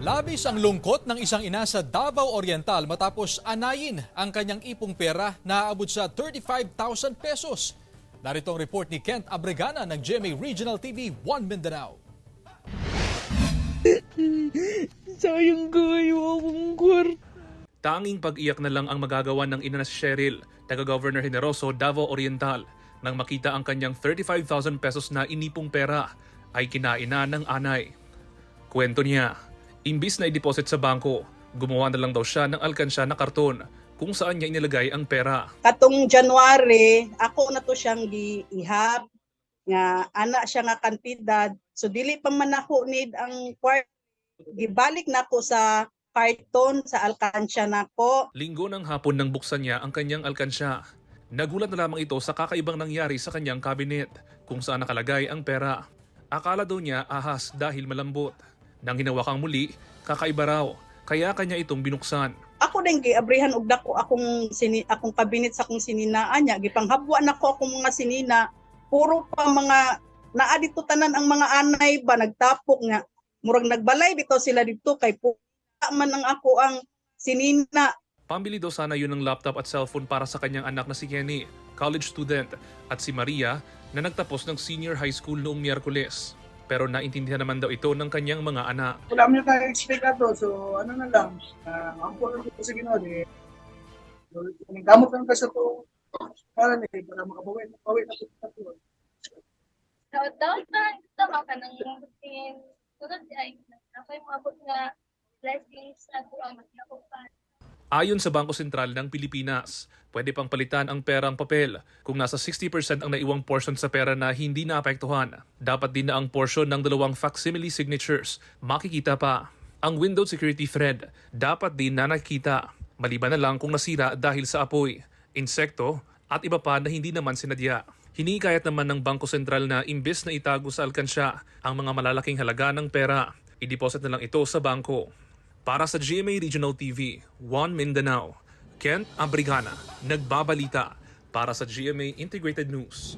Labis ang lungkot ng isang ina sa Davao Oriental matapos anayin ang kanyang ipong pera na aabot sa 35,000 pesos. Narito ang report ni Kent Abregana ng GMA Regional TV 1 Mindanao. Sayang kayo akong kwarta. Tanging pag-iyak na lang ang magagawa ng ina na si Cheryl, taga-Governor Generoso, Davao Oriental, nang makita ang kanyang 35,000 pesos na inipong pera ay kinaina ng anay. Kwento niya, imbis na i-deposit sa bangko, gumawa na lang daw siya ng alkansya na karton kung saan niya inilagay ang pera. Katong January, ako na to siyang giihap nga ana siya nga kantidad. So dili pa man ako need ang gibalik na ko sa karton sa alkansya nako. Linggo ng hapon nang buksan niya ang kanyang alkansya. Nagulat na lamang ito sa kakaibang nangyari sa kanyang cabinet kung saan nakalagay ang pera. Akala daw niya ahas dahil malambot. Nang hinawakang muli, kakaiba raw, kaya kanya itong binuksan. Ako din giabrihan og dako akong kabinet sa akong sininaan niya. Gipanghabwa nako akong mga sinina. Puro pa mga naa dito tanan ang mga anay ba nagtapok nga. Murag nagbalay dito sila dito kay puta man ang ako ang sinina. Pambili daw sana yun ng laptop at cellphone para sa kanyang anak na si Kenny, college student, at si Maria na nagtapos ng senior high school noong Miyerkules. Pero naintindihan naman daw ito ng kanyang mga anak. Wala mo tayo expect ato, so ano na lang, ampo lang ito sa Ginoo eh. Gamot lang kasi ito para makabawi na ito. Dapat tama ka ng routine. Tulad ay ako yung mabot nga blessings na ang nakupan. Ayon sa Bangko Sentral ng Pilipinas, pwede pang palitan ang perang papel kung nasa 60% ang naiwang portion sa pera na hindi naapektuhan. Dapat din na ang portion ng dalawang facsimile signatures makikita pa. Ang window security thread dapat din na nakikita, maliban na lang kung nasira dahil sa apoy, insekto at iba pa na hindi naman sinadya. Hinikayat naman ng Bangko Sentral na imbes na itago sa alkansya ang mga malalaking halaga ng pera, i-deposit na lang ito sa bangko. Para sa GMA Regional TV, 1 Mindanao, Kent Abrigana, nagbabalita para sa GMA Integrated News.